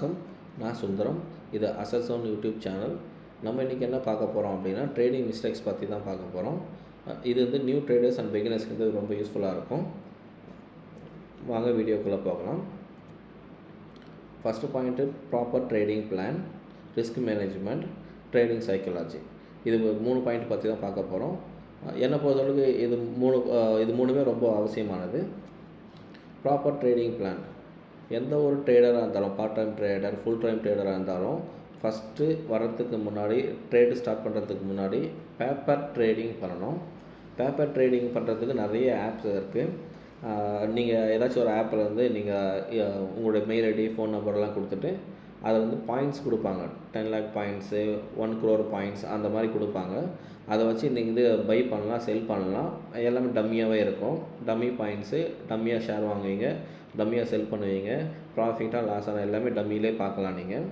வணக்கம், நான் சுந்தரம். இது AssetsZone யூடியூப் சேனல். நம்ம இன்றைக்கி என்ன பார்க்க போகிறோம் அப்படின்னா, ட்ரேடிங் மிஸ்டேக்ஸ் பற்றி தான் பார்க்க போகிறோம். இது வந்து நியூ ட்ரேடர்ஸ் அண்ட் பிகினர்ஸ்க்கு வந்து ரொம்ப யூஸ்ஃபுல்லாக இருக்கும். வாங்க வீடியோக்குள்ளே போகலாம். First point proper trading plan, risk management, trading psychology. இது 3 பாயிண்ட் பற்றி தான் பார்க்க போகிறோம். என்னை பொறுத்தளவுக்கு இது மூணுமே ரொம்ப அவசியமானது. Proper trading plan. எந்த ஒரு ட்ரேடராக இருந்தாலும், part time trader, full time ட்ரேடராக இருந்தாலும், ஃபஸ்ட்டு வரத்துக்கு முன்னாடி, ட்ரேடு ஸ்டார்ட் பண்ணுறதுக்கு முன்னாடி பேப்பர் ட்ரேடிங் பண்ணணும். பேப்பர் ட்ரேடிங் பண்ணுறதுக்கு நிறைய ஆப்ஸ் இருக்குது. நீங்கள் ஏதாச்சும் ஒரு ஆப்பில் வந்து நீங்கள் உங்களுடைய மெயில் ஐடி, ஃபோன் நம்பர்லாம் கொடுத்துட்டு அதை வந்து பாயிண்ட்ஸ் கொடுப்பாங்க. 10 lakh பாயிண்ட்ஸு, 1 crore பாயிண்ட்ஸ் அந்த மாதிரி கொடுப்பாங்க. அதை வச்சு நீங்கள் வந்து பை பண்ணலாம், செல் பண்ணலாம். எல்லாமே டம்மியாகவே இருக்கும். டம்மி பாயிண்ட்ஸு, டம்மியாக ஷேர் வாங்குவீங்க, டம்மியாக செல் பண்ணுவீங்க. ப்ராஃபிட்டாக லாஸான எல்லாமே டம்மியிலே பார்க்கலாம் நீங்கள்.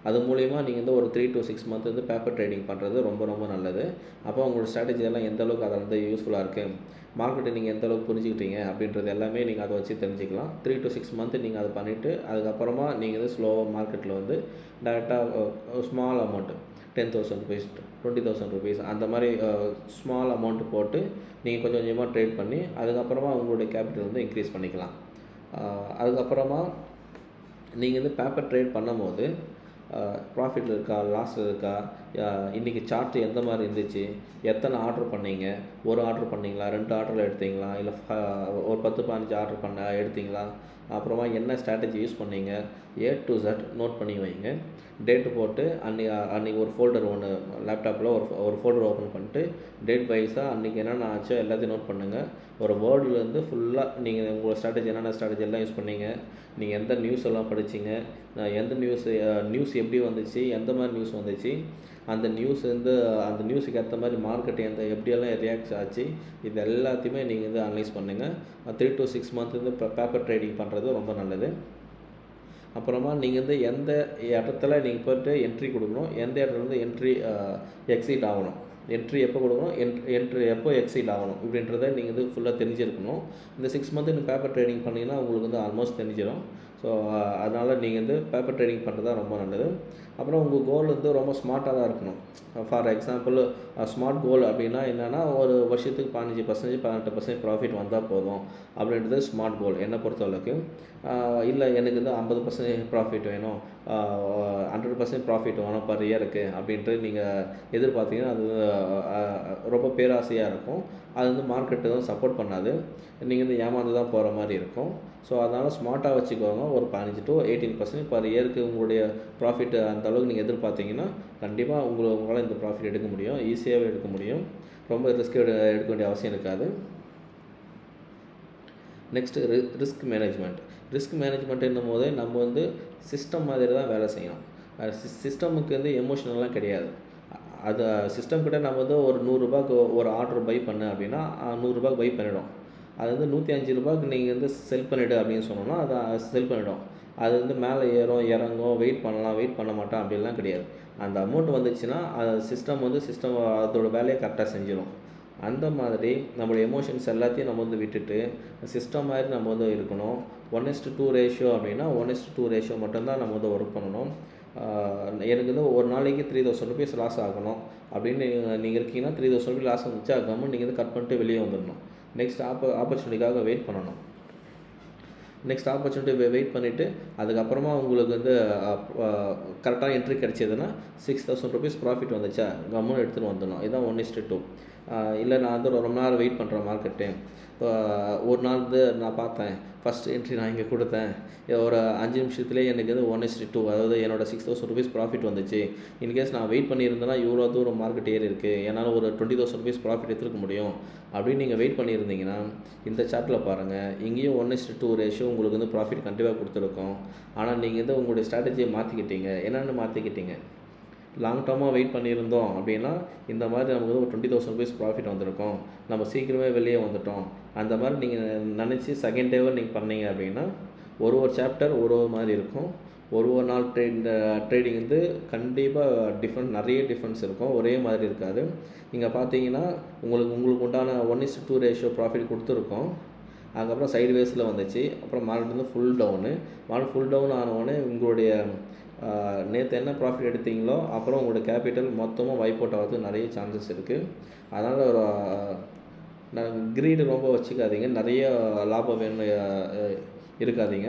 அது மூலிமா நீங்கள் வந்து ஒரு 3 to 6 month வந்து பேப்பர் ட்ரேடிங் பண்ணுறது ரொம்ப ரொம்ப நல்லது. அப்போ உங்களோட ஸ்ட்ராட்டஜி எல்லாம் எந்த அளவுக்கு அதில் வந்து யூஸ்ஃபுல்லாக இருக்குது, மார்க்கெட்டை நீங்கள் எந்த அளவுக்கு புரிஞ்சுக்கிட்டீங்க அப்படின்றது எல்லாமே நீங்கள் அதை வச்சு தெரிஞ்சுக்கலாம். 3 to 6 month நீங்கள் அதை பண்ணிவிட்டு அதுக்கப்புறமா நீங்கள் வந்து ஸ்லோவாக மார்க்கெட்டில் வந்து டேரெக்டாக ஸ்மால் அமௌண்ட்டு 10,000 rupees, 20,000 rupees அந்த மாதிரி ஸ்மால் அமௌண்ட்டு போட்டு நீங்கள் கொஞ்சம் கொஞ்சமாக ட்ரேட் பண்ணி அதுக்கப்புறமா உங்களுடைய கேபிட்டல் வந்து இன்க்ரீஸ் பண்ணிக்கலாம். அதுக்கப்புறமா நீங்கள் வந்து பேப்பர் ட்ரேட் பண்ணும்போது ப்ராஃபிட்டில் இருக்கா, லாஸில் இருக்கா, இன்றைக்கி சார்ட்டு எந்த மாதிரி இருந்துச்சு, எத்தனை ஆர்டர் பண்ணீங்க, ஒரு ஆர்டர் பண்ணிங்களா, 2 ஆர்டரில் எடுத்தீங்களா, இல்லை ஒரு 10-15 ஆர்டர் எடுத்தீங்களா, அப்புறமா என்ன ஸ்ட்ராட்டஜி யூஸ் பண்ணீங்க, A to Z நோட் பண்ணி வைங்க. டேட்டு போட்டு அன்றைக்கி ஒரு ஃபோல்டர் ஒன்று லேப்டாப்பில் ஒரு ஃபோல்டர் ஓப்பன் பண்ணிட்டு டேட் வைஸாக அன்றைக்கி என்னென்ன ஆச்சோ எல்லாத்தையும் நோட் பண்ணுங்கள். ஒரு வேர்ட்லேருந்து ஃபுல்லாக நீங்கள் உங்களோட ஸ்ட்ராட்டஜி என்னென்ன ஸ்ட்ராட்டஜி எல்லாம் யூஸ் பண்ணீங்க, நீங்கள் எந்த நியூஸ் எல்லாம் படிச்சிங்க, எந்த நியூஸ் எப்படி வந்துச்சு, எந்த மாதிரி நியூஸ் வந்துச்சு, அந்த நியூஸுக்கு ஏற்ற மாதிரி மார்க்கெட் எப்படியெல்லாம் ரியாக்ட் ஆச்சு, இது எல்லாத்தையுமே நீங்கள் வந்து அனலைஸ் பண்ணுங்கள். 3 to 6 month வந்து பேப்பர் ட்ரேடிங் பண்ணுறது ரொம்ப நல்லது. அப்புறமா நீங்கள் வந்து எந்த இடத்துல நீங்கள் போய்ட்டு என்ட்ரி கொடுக்கணும், எந்த இடத்துல வந்து என்ட்ரி எக்ஸிட் ஆகணும், என்ட்ரி எப்போ கொடுக்கணும், என்ட்ரி எப்போ எக்ஸிட் ஆகணும் இப்படின்றத நீங்கள் வந்து ஃபுல்லாக தெரிஞ்சிருக்கணும். இந்த 6 month நீங்கள் பேப்பர் ட்ரேடிங் பண்ணிங்கன்னா உங்களுக்கு வந்து ஆல்மோஸ்ட் தெரிஞ்சிடும். ஸோ அதனால் நீங்கள் வந்து பேப்பர் ட்ரேடிங் பண்ணுறது தான் ரொம்ப நல்லது. அப்புறம் உங்கள் கோல் வந்து ரொம்ப ஸ்மார்ட்டாக தான் இருக்கணும். ஃபார் எக்ஸாம்பிள் ஸ்மார்ட் கோல் அப்படின்னா என்னென்னா, ஒரு வருஷத்துக்கு 15%, 18% ப்ராஃபிட் வந்தால் போதும் அப்படின்றது ஸ்மார்ட் கோல் என்னை பொறுத்தளவுக்கு. இல்லை எனக்கு வந்து 50% ப்ராஃபிட் வேணும், 100% ப்ராஃபிட் வேணும் பர் இயருக்கு அப்படின்ட்டு நீங்கள் எதிர்பார்த்தீங்கன்னா அது ரொம்ப பேராசையாக இருக்கும். அது வந்து மார்க்கெட்டு தான் சப்போர்ட் பண்ணாது, நீங்கள் வந்து ஏமாந்து தான் போகிற மாதிரி இருக்கும். ஸோ அதனால் ஸ்மார்ட்டாக வச்சுக்கோங்க. ஒரு 15 to 18% பர் இயருக்கு உங்களுடைய ப்ராஃபிட் அந்த அளவுக்கு நீங்கள் எதிர்பார்த்தீங்கன்னா கண்டிப்பாக உங்களால் இந்த ப்ராஃபிட் எடுக்க முடியும், ஈஸியாகவே எடுக்க முடியும். ரொம்ப ரிஸ்க் எடுக்க வேண்டிய அவசியம் இருக்காது. Next risk management. ரிஸ்க் மேனேஜ்மெண்ட்டுன்னும் போது நம்ம வந்து சிஸ்டம் மாதிரி தான் வேலை செய்யணும். சிஸ்டமுக்கு வந்து எமோஷனல்லாம் கிடையாது. அது சிஸ்டம் நம்ம வந்து ஒரு 100 ரூபாய்க்கு ஒரு ஆர்டர் பை பண்ண அப்படின்னா 100 ரூபாய்க்கு பை பண்ணிடும். அது வந்து 105 ரூபாய்க்கு நீங்கள் வந்து செல் பண்ணிவிடு அப்படின்னு சொன்னோன்னா அதை செல் பண்ணிவிடும். அது வந்து மேலே ஏறும் இறங்கும், வெயிட் பண்ணலாம், வெயிட் பண்ண மாட்டோம் அப்படிலாம் கிடையாது. அந்த அமௌண்ட் வந்துச்சுன்னா அது சிஸ்டம் அதோட வேலையை கரெக்டாக செஞ்சிடும். அந்த மாதிரி நம்மளோட எமோஷன்ஸ் எல்லாத்தையும் நம்ம வந்து விட்டுட்டு சிஸ்டம் மாதிரி நம்ம வந்து இருக்கணும். 1:2 ரேஷியோ அப்படின்னா 1:2 ரேஷியோ மட்டும்தான் நம்ம வந்து ஒர்க் பண்ணணும். எனக்கு வந்து ஒரு நாளைக்கு 3,000 rupees லாஸ் ஆகணும் அப்படின்னு நீங்கள் இருக்கீங்கன்னா 3,000 rupees லாஸ் வந்துச்சு, அதுக்கப்புறம் நீங்கள் வந்து கட் பண்ணிட்டு வெளியே வந்துடணும். நெக்ஸ்ட் ஆப்பர்ச்சுனிட்டிக்காக வெயிட் பண்ணணும். நெக்ஸ்ட் ஆப்பர்ச்சுனிட்டி வெயிட் பண்ணிவிட்டு அதுக்கப்புறமா உங்களுக்கு வந்து கரெக்டான என்ட்ரி கிடச்சிதுன்னா 6,000 rupees ப்ராஃபிட் வந்துச்சா கம்முன்னு எடுத்துகிட்டு வந்துடணும். இதுதான் 1:2. இல்லை நான் வந்து ரொம்ப நேரம் வெயிட் பண்ணுறேன் மார்க்கெட்டு, ஒரு நாள் வந்து நான் பார்த்தேன், ஃபஸ்ட் என்ட்ரி நான் இங்கே கொடுத்தேன், ஒரு 5 நிமிஷத்துலேயே எனக்கு வந்து 1:2 அதாவது என்னோடய 6,000 rupees ப்ராஃபிட் வந்துச்சு. இன்கேஸ் நான் வெயிட் பண்ணியிருந்தேன்னா இவ்வளோ தூரம் மார்க்கெட் ஏறி இருக்குது, என்னால் ஒரு 20,000 rupees ப்ராஃபிட் எடுத்துருக்க முடியும் அப்படின்னு நீங்கள் வெயிட் பண்ணியிருந்தீங்கன்னா இந்த சார்ட்டில் பாருங்கள், இங்கேயும் 1:2 ரேஷியோ உங்களுக்கு வந்து ப்ராஃபிட் கண்டிப்பாக கொடுத்துருக்கோம். ஆனால் நீங்கள் வந்து உங்களுடைய ஸ்ட்ராட்டஜியை மாற்றிக்கிட்டீங்க. என்னென்னு மாற்றிக்கிட்டீங்க, லாங் டேர்மாக வெயிட் பண்ணியிருந்தோம் அப்படின்னா இந்த மாதிரி நமக்கு வந்து ஒரு 20,000 rupees ப்ராஃபிட் வந்திருக்கும், நம்ம சீக்கிரமே வெளியே வந்துட்டோம். அந்த மாதிரி நீங்கள் நினச்சி செகண்ட் டேவை நீங்கள் பண்ணீங்க அப்படின்னா ஒரு சாப்டர் ஒரு மாதிரி இருக்கும். ஒரு நாள் ட்ரேடிங் வந்து கண்டிப்பாக நிறைய டிஃப்ரென்ஸ் இருக்கும், ஒரே மாதிரி இருக்காது. இங்கே பார்த்தீங்கன்னா உங்களுக்கு உண்டான 1:2 ரேஷியோ ப்ராஃபிட் கொடுத்துருக்கோம். அதுக்கப்புறம் சைடு வேஸில் வந்துச்சு. அப்புறம் மார்க்கெட் வந்து ஃபுல் டவுன் ஆனவுடனே உங்களுடைய நேற்று என்ன ப்ராஃபிட் எடுத்தீங்களோ அப்புறம் உங்களோட கேபிட்டல் மொத்தமாக வைப் அவுட் ஆகிறதுக்கு நிறைய சான்சஸ் இருக்குது. அதனால் ஒரு கிரீடு ரொம்ப வச்சுக்காதீங்க, நிறைய லாபம் வேணும் இருக்காதீங்க.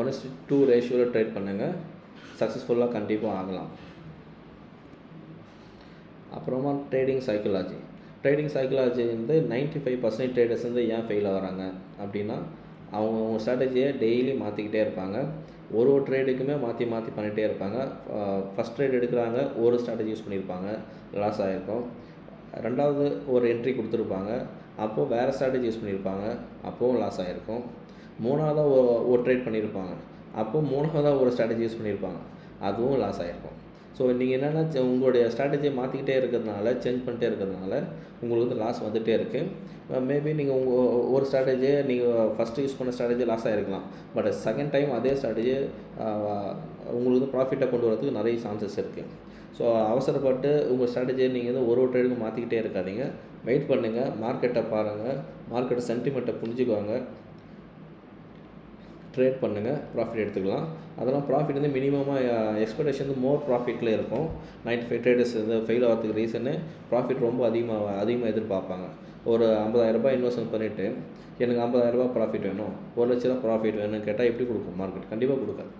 1:2 ரேஷியோவில் ட்ரேட் பண்ணுங்கள், சக்ஸஸ்ஃபுல்லாக கண்டிப்பாக ஆகலாம். அப்புறமா ட்ரேடிங் சைக்காலஜி வந்து 95% ட்ரேடர்ஸ் வந்து ஏன் ஃபெயில் ஆகிறாங்க அப்படின்னா, அவங்க ஸ்ட்ராட்டஜியை டெய்லி மாற்றிக்கிட்டே இருப்பாங்க. ஒரு ட்ரேடுக்குமே மாற்றி பண்ணிகிட்டே இருப்பாங்க. ஃபஸ்ட் ட்ரேட் எடுக்கிறாங்க, ஒரு ஸ்ட்ராட்டஜி யூஸ் பண்ணியிருப்பாங்க, லாஸ் ஆகிருக்கும். ரெண்டாவது ஒரு என்ட்ரி கொடுத்துருப்பாங்க, அப்போது வேறு ஸ்ட்ராட்டஜி யூஸ் பண்ணியிருப்பாங்க, அப்போவும் லாஸ் ஆகிருக்கும். மூணாவதாக ஒரு ட்ரேட் பண்ணியிருப்பாங்க, அப்போது மூணாவதாக ஒரு ஸ்ட்ராட்டஜி யூஸ் பண்ணியிருப்பாங்க, அதுவும் லாஸ் ஆகிருக்கும். ஸோ நீங்கள் என்னென்னா உங்களுடைய ஸ்ட்ராட்டஜியை மாற்றிக்கிட்டே இருக்கிறதுனால, சேஞ்ச் பண்ணிட்டே இருக்கிறதுனால உங்களுக்கு வந்து லாஸ் வந்துகிட்டே இருக்குது. மேபி நீங்கள் ஒரு ஸ்ட்ராட்டஜியை நீங்கள் ஃபஸ்ட்டு யூஸ் பண்ண ஸ்ட்ராட்டஜி லாஸ் ஆகிருக்கலாம், பட் செகண்ட் டைம் அதே ஸ்ட்ராட்டஜி உங்களுக்கு வந்து ப்ராஃபிட்டை கொண்டு வரதுக்கு நிறைய சான்சஸ் இருக்குது. ஸோ அவசரப்பட்டு உங்கள் ஸ்ட்ராட்டஜியை நீங்கள் வந்து ஒரு ட்ரேடுக்கு மாற்றிக்கிட்டே இருக்காதீங்க. வெயிட் பண்ணுங்கள், மார்க்கெட்டை பாருங்கள், மார்க்கெட் சென்டிமெண்ட்டை புரிஞ்சுக்குவாங்க, ட்ரேட் பண்ணுங்கள், ப்ராஃபிட் எடுத்துக்கலாம். அதெல்லாம் ப்ராஃபிட் வந்து மினிமமாக எக்ஸ்பெக்டேஷன் வந்து மோர் ப்ராஃபிட்டில் இருக்கும். 95 ட்ரேடர்ஸ் வந்து ஃபெயில் ஆகிறதுக்கு ரீசனு ப்ராஃபிட் ரொம்ப அதிகமாக எதிர்பார்ப்பாங்க. ஒரு 50,000 இன்வெஸ்ட்மெண்ட் பண்ணிவிட்டு எனக்கு 50,000 ப்ராஃபிட் வேணும், 1,00,000 ப்ராஃபிட் வேணும்னு கேட்டால் எப்படி கொடுக்கும் மார்க்கெட்? கண்டிப்பாக கொடுக்காது.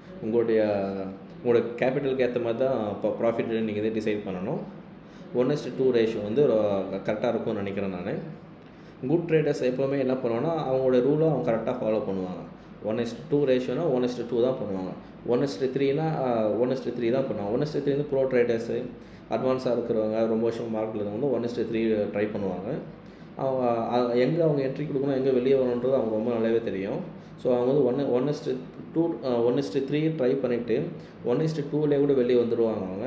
உங்களோட கேபிட்டலுக்கு ஏற்ற மாதிரி தான் இப்போ ப்ராஃபிட் நீங்கள் இதை டிசைட் பண்ணணும். 1:2 ரேஷியோ வந்து கரெக்டாக இருக்கும்னு நினைக்கிறேன் நான். குட் ட்ரேடர்ஸ் எப்போவுமே என்ன பண்ணுவாங்கன்னா, அவங்களோட ரூலை அவங்க கரெக்டாக ஃபாலோ பண்ணுவாங்க. 1:2 ரேஷியோனா 1:2 தான் பண்ணுவாங்க. 1:3னா 1:3 தான் பண்ணுவாங்க. 1:3 வந்து ப்ரோ ட்ரேடர்ஸு, அட்வான்ஸாக இருக்கிறவங்க, ரொம்ப வருஷம் மார்க்கெட்டில் இருக்கவங்க 1:3 ட்ரை பண்ணுவாங்க. அவங்க எங்கே என்ட்ரி கொடுக்கணும், எங்கே வெளியே வரணுன்றது அவங்க ரொம்ப நல்லாவே தெரியும். ஸோ அவங்க வந்து 1:3 ட்ரை பண்ணிவிட்டு 1:2லே கூட வெளியே வந்துடுவாங்க அவங்க.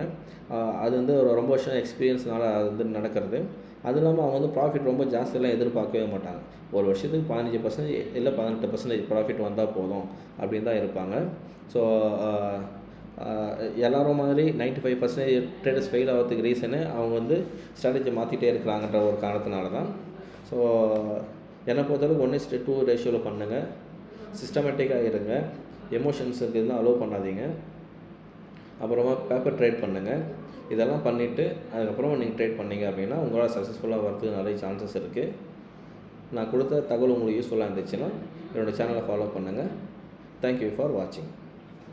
அது வந்து ரொம்ப வருஷம் எக்ஸ்பீரியன்ஸ்னால அது வந்து நடக்கிறது. அதுவும் இல்லாமல் அவங்க வந்து ப்ராஃபிட் ரொம்ப ஜாஸ்தியெல்லாம் எதிர்பார்க்கவே மாட்டாங்க. ஒரு வருஷத்துக்கு 15% இல்லை 18% ப்ராஃபிட் வந்தால் போதும் அப்படின்னு தான் இருப்பாங்க. ஸோ எல்லோரும் மாதிரி 95% ட்ரேடர்ஸ் ஃபெயில் ஆகிறதுக்கு ரீசனு அவங்க வந்து ஸ்ட்ராட்டஜி மாற்றிட்டே இருக்கிறாங்கன்ற ஒரு காரணத்தினால தான். ஸோ என்னை பொறுத்தளவுக்கு 1:2 ரேஷியோவில் பண்ணுங்கள், சிஸ்டமேட்டிக்காக இருங்க, எமோஷன்ஸுக்கு இருந்தால் அலோவ் பண்ணாதீங்க. அப்புறமா பேப்பர் ட்ரேட் பண்ணுங்கள். இதெல்லாம் பண்ணிவிட்டு அதுக்கப்புறமா நீங்கள் ட்ரேட் பண்ணிங்க அப்படின்னா உங்களால் சக்ஸஸ்ஃபுல்லாக வரதுக்கு நிறைய சான்சஸ் இருக்குது. நான் கொடுத்த தகவல் உங்களுக்கு யூஸ்ஃபுல்லாக இருந்துச்சுன்னா என்னோடய சேனலை ஃபாலோ பண்ணுங்கள். தேங்க்யூ ஃபார் வாட்சிங்.